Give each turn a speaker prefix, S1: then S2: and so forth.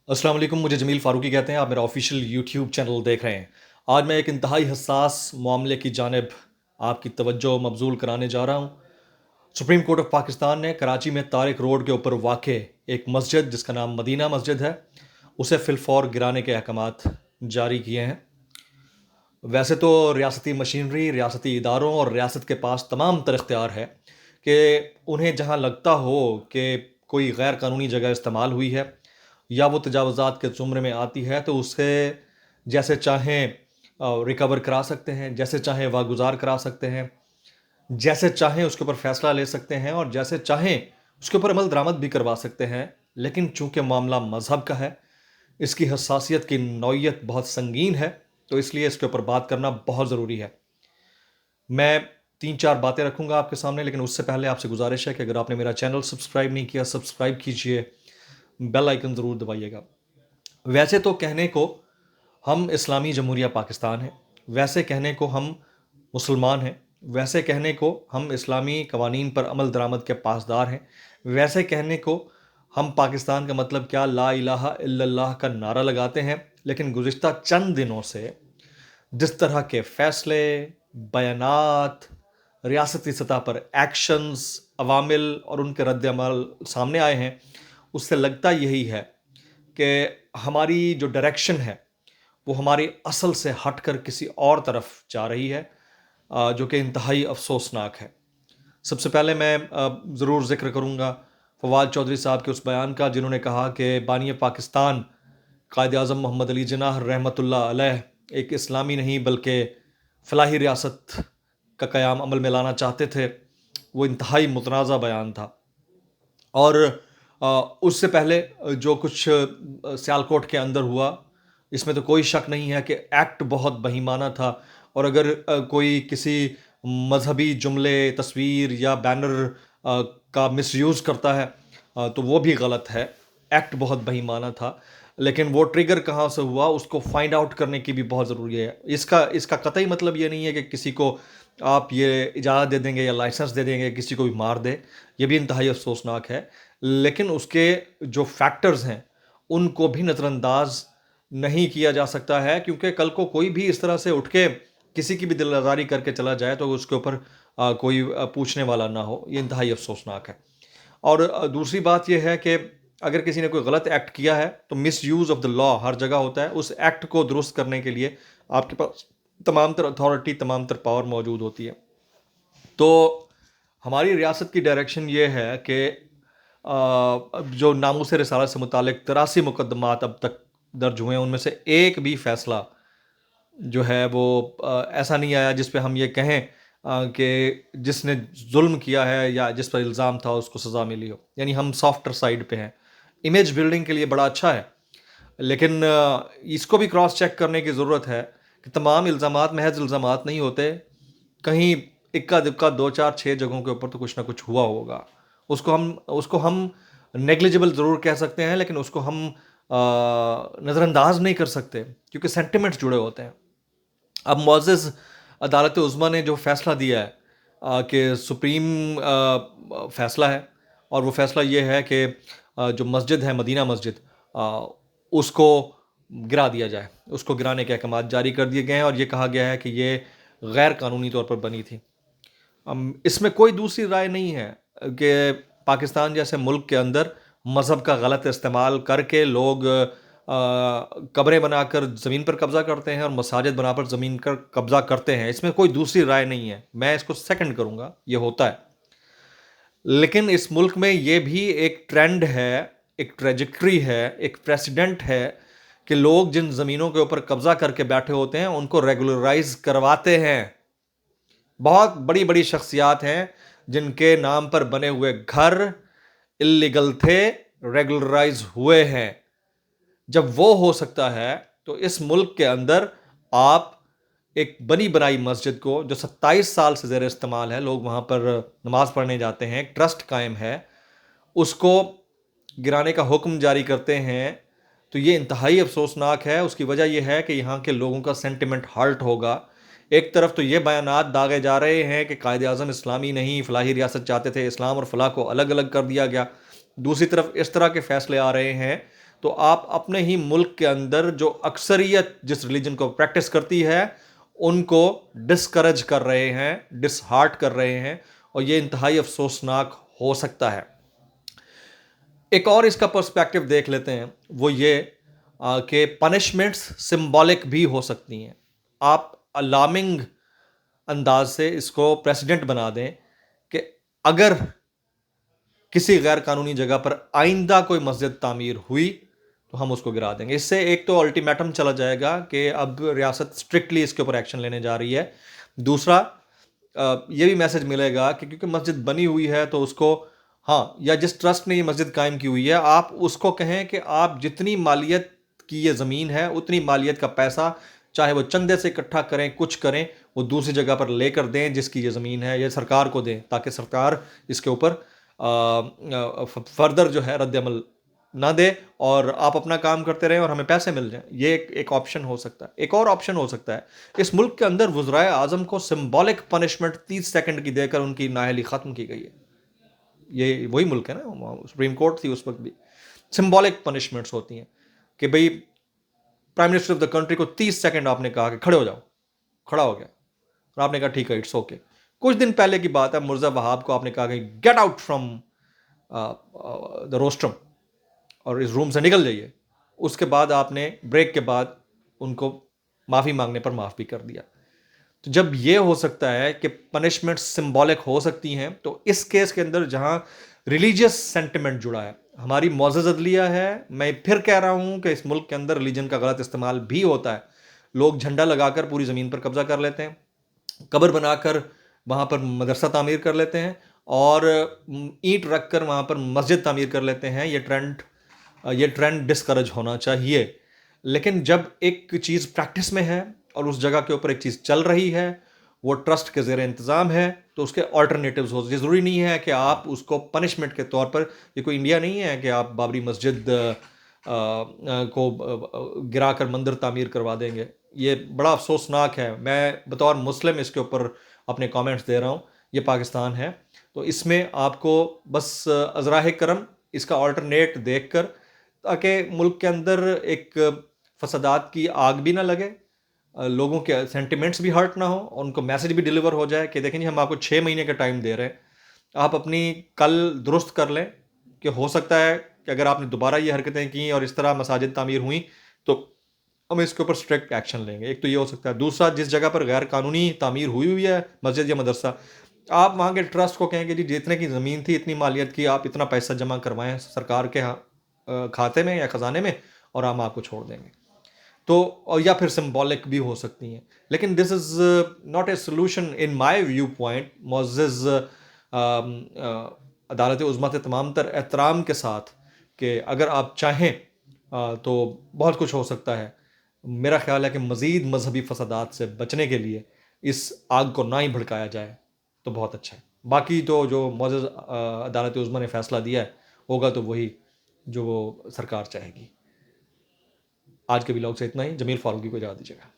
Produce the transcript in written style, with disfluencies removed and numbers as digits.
S1: अस्सलाम वालेकुम। मुझे जमील फ़ारूकी कहते हैं। आप मेरा ऑफिशियल यूट्यूब चैनल देख रहे हैं। आज मैं एक इंतहाई हसास मामले की जानिब आपकी तवज्जो मबजूल कराने जा रहा हूँ। सुप्रीम कोर्ट ऑफ पाकिस्तान ने कराची में तारिक रोड के ऊपर वाक़ एक मस्जिद जिसका नाम मदीना मस्जिद है, उसे फ़िलफ़ौर गिराने के अहकामात जारी किए हैं। वैसे तो रियासती मशीनरी, रियासती इदारों और रियासत के पास तमाम तर इख्तियार है कि उन्हें जहाँ लगता हो कि कोई गैर कानूनी जगह इस्तेमाल हुई है या वो तजावज़ात के ज़ुमरे में आती है तो उसे जैसे चाहें रिकवर करा सकते हैं, जैसे चाहें वागुज़ार करा सकते हैं, जैसे चाहें उसके ऊपर फ़ैसला ले सकते हैं और जैसे चाहें उसके ऊपर अमल दरामद भी करवा सकते हैं। लेकिन चूँकि मामला मज़हब का है, इसकी हसासियत की नौइयत बहुत संगीन है, तो इसलिए इसके ऊपर बात करना बहुत ज़रूरी है। मैं 3-4 बातें रखूँगा आपके सामने, लेकिन उससे पहले आपसे गुज़ारिश है कि अगर आपने मेरा चैनल सब्सक्राइब नहीं किया, सब्सक्राइब कीजिए, बेल आइकन ज़रूर दबाइएगा। वैसे तो कहने को हम इस्लामी जमहूरिया पाकिस्तान हैं, वैसे कहने को हम मुसलमान हैं, वैसे कहने को हम इस्लामी कवानीन पर अमल दरामद के पासदार हैं, वैसे कहने को हम पाकिस्तान का मतलब क्या ला इलाहा इल्लल्लाह का नारा लगाते हैं। लेकिन गुज़िश्ता चंद दिनों से जिस तरह के फ़ैसले, बयानात, रियासती सतह पर एक्शंस, अवामिल और उनके रद्द-ए-अमल सामने आए हैं, उससे लगता यही है कि हमारी जो डायरेक्शन है वो हमारी असल से हटकर किसी और तरफ जा रही है, जो कि इंतहाई अफसोसनाक है। सबसे पहले मैं ज़रूर ज़िक्र करूँगा फवाद चौधरी साहब के उस बयान का जिन्होंने कहा कि बानी पाकिस्तान कायद-ए-आज़म मोहम्मद अली जिन्नाह रहमतुल्लाह अलैह एक इस्लामी नहीं बल्कि फ़लाही रियासत का क़याम अमल में लाना चाहते थे। वो इंतहाई मुतनाज़ा बयान था। और उससे पहले जो कुछ सियालकोट के अंदर हुआ, इसमें तो कोई शक नहीं है कि एक्ट बहुत बहीमाना था। और अगर कोई किसी मजहबी जुमले, तस्वीर या बैनर का मिसयूज़ करता है तो वो भी गलत है। एक्ट बहुत बहीमाना था, लेकिन वो ट्रिगर कहाँ से हुआ उसको फाइंड आउट करने की भी बहुत ज़रूरी है। इसका इसका कतई मतलब ये नहीं है कि किसी को आप ये इजाज़त दे देंगे या लाइसेंस दे देंगे किसी को भी मार दे, ये भी इंतहाई अफसोसनाक है। लेकिन उसके जो फैक्टर्स हैं उनको भी नज़रअंदाज नहीं किया जा सकता है, क्योंकि कल को कोई भी इस तरह से उठ के किसी की भी दिल आज़ारी करके चला जाए तो उसके ऊपर कोई पूछने वाला ना हो, ये इंतहाई अफसोसनाक है। और दूसरी बात यह है कि अगर किसी ने कोई गलत एक्ट किया है तो misuse of the law हर जगह होता है। उस एक्ट को दुरुस्त करने के लिए आपके पास तमाम तर अथॉरिटी, तमाम तर पावर मौजूद होती है। तो हमारी रियासत की डायरेक्शन ये है कि जो नामूस रिसालत से मुतालिक 83 मुकदमात अब तक दर्ज हुए हैं, उनमें से एक भी फ़ैसला जो है वो ऐसा नहीं आया जिस पे हम ये कहें कि जिसने जुल्म किया है या जिस पर इल्ज़ाम था उसको सज़ा मिली हो। यानी हम सॉफ्टर साइड पे हैं। इमेज बिल्डिंग के लिए बड़ा अच्छा है, लेकिन इसको भी क्रॉस चेक करने की ज़रूरत है कि तमाम इल्ज़ामात महज़ इल्ज़ामात नहीं होते। कहीं इक्का-दुक्का 2, 4, 6 जगहों के ऊपर तो कुछ ना कुछ हुआ होगा। उसको हम नेग्लिजिबल ज़रूर कह सकते हैं, लेकिन उसको हम नज़रअंदाज नहीं कर सकते, क्योंकि सेंटिमेंट्स जुड़े होते हैं। अब मुअज़्ज़ज़ अदालत उज़्मा ने जो फ़ैसला दिया है कि सुप्रीम फ़ैसला है, और वो फ़ैसला ये है कि जो मस्जिद है मदीना मस्जिद, उसको गिरा दिया जाए। उसको गिराने के अहकामात जारी कर दिए गए हैं और ये कहा गया है कि ये गैर कानूनी तौर पर बनी थी। इसमें कोई दूसरी राय नहीं है कि पाकिस्तान जैसे मुल्क के अंदर मज़हब का गलत इस्तेमाल करके लोग कब्रें बनाकर ज़मीन पर कब्ज़ा करते हैं और मसाजिद बनाकर ज़मीन पर कब्ज़ा करते हैं। इसमें कोई दूसरी राय नहीं है। मैं इसको सेकंड करूँगा, ये होता है। लेकिन इस मुल्क में ये भी एक ट्रेंड है, एक ट्रेजेक्टरी है, एक प्रेसिडेंट है कि लोग जिन ज़मीनों के ऊपर कब्ज़ा करके बैठे होते हैं उनको रेगुलराइज़ करवाते हैं। बहुत बड़ी-बड़ी शख्सियात हैं जिनके नाम पर बने हुए घर इल्लीगल थे, रेगुलराइज़ हुए हैं। जब वो हो सकता है तो इस मुल्क के अंदर आप एक बनी बनाई मस्जिद को, जो 27 साल से ज़ेर इस्तेमाल है, लोग वहाँ पर नमाज़ पढ़ने जाते हैं, एक ट्रस्ट कायम है, उसको गिराने का हुक्म जारी करते हैं, तो ये इंतहाई अफसोसनाक है। उसकी वजह यह है कि यहाँ के लोगों का सेंटिमेंट हर्ट होगा। एक तरफ तो ये बयानात दागे जा रहे हैं कि कायद-ए-आज़म इस्लामी नहीं, फ़लाही रियासत चाहते थे, इस्लाम और फ़लाह को अलग अलग कर दिया गया। दूसरी तरफ इस तरह के फ़ैसले आ रहे हैं تو آپ اپنے ہی ملک کے اندر جو اکثریت جس ریلیجن کو پریکٹس کرتی ہے ان کو ڈسکریج کر رہے ہیں، ڈس ہارٹ کر رہے ہیں، اور یہ انتہائی افسوسناک ہو سکتا ہے۔ ایک اور اس کا پرسپیکٹو دیکھ لیتے ہیں، وہ یہ کہ پنشمنٹس سمبولک بھی ہو سکتی ہیں۔ آپ الارمنگ انداز سے اس کو پریسیڈنٹ بنا دیں کہ اگر کسی غیر قانونی جگہ پر آئندہ کوئی مسجد تعمیر ہوئی تو ہم اس کو گرا دیں گے۔ اس سے ایک تو الٹیمیٹم چلا جائے گا کہ اب ریاست اسٹرکٹلی اس کے اوپر ایکشن لینے جا رہی ہے، دوسرا یہ بھی میسج ملے گا کہ کیونکہ مسجد بنی ہوئی ہے تو اس کو، ہاں، یا جس ٹرسٹ نے یہ مسجد قائم کی ہوئی ہے آپ اس کو کہیں کہ آپ جتنی مالیت کی یہ زمین ہے اتنی مالیت کا پیسہ چاہے وہ چندے سے اکٹھا کریں، کچھ کریں، وہ دوسری جگہ پر لے کر دیں جس کی یہ زمین ہے، یا سرکار کو دیں تاکہ سرکار اس کے اوپر فردر جو ہے رد عمل نہ دے اور آپ اپنا کام کرتے رہیں اور ہمیں پیسے مل جائیں۔ یہ ایک آپشن ہو سکتا ہے۔ ایک اور آپشن ہو سکتا ہے، اس ملک کے اندر وزرائے اعظم کو سمبولک پنشمنٹ 30 سیکنڈ کی دے کر ان کی نااہلی ختم کی گئی ہے۔ یہ وہی ملک ہے نا، سپریم کورٹ تھی اس وقت بھی۔ سمبولک پنشمنٹس ہوتی ہیں کہ بھئی prime minister of the country کو 30 سیکنڈ آپ نے کہا کہ کھڑے ہو جاؤ، کھڑا ہو گیا اور آپ نے کہا ٹھیک ہے، اٹس اوکے۔ کچھ دن پہلے کی بات ہے، مرزا وہاب کو آپ نے کہا کہ get out from the rostrum, اور اس روم سے نکل جائیے۔ اس کے بعد آپ نے بریک کے بعد ان کو معافی مانگنے پر معاف بھی کر دیا۔ تو جب یہ ہو سکتا ہے کہ پنشمنٹ سمبولک ہو سکتی ہیں، تو اس کیس کے اندر جہاں ریلیجیس سینٹیمنٹ جڑا ہے، ہماری معزز عدلیہ ہے، میں پھر کہہ رہا ہوں کہ اس ملک کے اندر ریلیجن کا غلط استعمال بھی ہوتا ہے۔ لوگ جھنڈا لگا کر پوری زمین پر قبضہ کر لیتے ہیں، قبر بنا کر وہاں پر مدرسہ تعمیر کر لیتے ہیں، اور اینٹ رکھ کر وہاں پر مسجد تعمیر کر لیتے ہیں۔ یہ ٹرینڈ ڈسکریج ہونا چاہیے۔ لیکن جب ایک چیز پریکٹس میں ہے اور اس جگہ کے اوپر ایک چیز چل رہی ہے، وہ ٹرسٹ کے زیر انتظام ہے، تو اس کے آلٹرنیٹیوز ہو۔ یہ ضروری نہیں ہے کہ آپ اس کو پنشمنٹ کے طور پر، یہ کوئی انڈیا نہیں ہے کہ آپ بابری مسجد کو گرا کر مندر تعمیر کروا دیں گے۔ یہ بڑا افسوسناک ہے۔ میں بطور مسلم اس کے اوپر اپنے کامنٹس دے رہا ہوں۔ یہ پاکستان ہے، تو اس میں آپ کو بس ازراہ کرم اس کا آلٹرنیٹ دیکھ کر، تاکہ ملک کے اندر ایک فسادات کی آگ بھی نہ لگے، لوگوں کے سینٹیمنٹس بھی ہرٹ نہ ہوں، اور ان کو میسج بھی ڈیلیور ہو جائے کہ دیکھیں جی ہم آپ کو 6 مہینے کا ٹائم دے رہے ہیں، آپ اپنی کل درست کر لیں، کہ ہو سکتا ہے کہ اگر آپ نے دوبارہ یہ حرکتیں کی اور اس طرح مساجد تعمیر ہوئیں تو ہم اس کے اوپر اسٹرکٹ ایکشن لیں گے۔ ایک تو یہ ہو سکتا ہے۔ دوسرا، جس جگہ پر غیر قانونی تعمیر ہوئی ہے مسجد یا مدرسہ، آپ وہاں کے ٹرسٹ کو کہیں کہ جی جتنے کی زمین تھی اتنی مالیت کی، آپ اتنا پیسہ جمع کروائیں سرکار کے کھاتے میں یا خزانے میں، اور ہم آپ کو چھوڑ دیں گے۔ تو یا پھر سمبولک بھی ہو سکتی ہیں، لیکن this is not a solution in my view point. معزز عدالت عظمیٰ سے تمام تر احترام کے ساتھ کہ اگر آپ چاہیں تو بہت کچھ ہو سکتا ہے۔ میرا خیال ہے کہ مزید مذہبی فسادات سے بچنے کے لیے اس آگ کو نہ ہی بھڑکایا جائے تو بہت اچھا ہے۔ باقی تو جو معزز عدالت عظمیٰ نے فیصلہ دیا ہے ہوگا تو وہی جو وہ سرکار چاہے گی۔ آج کے ولاگ سے اتنا ہی۔ جمیل فاروقی کو اجازت دیجیے گا۔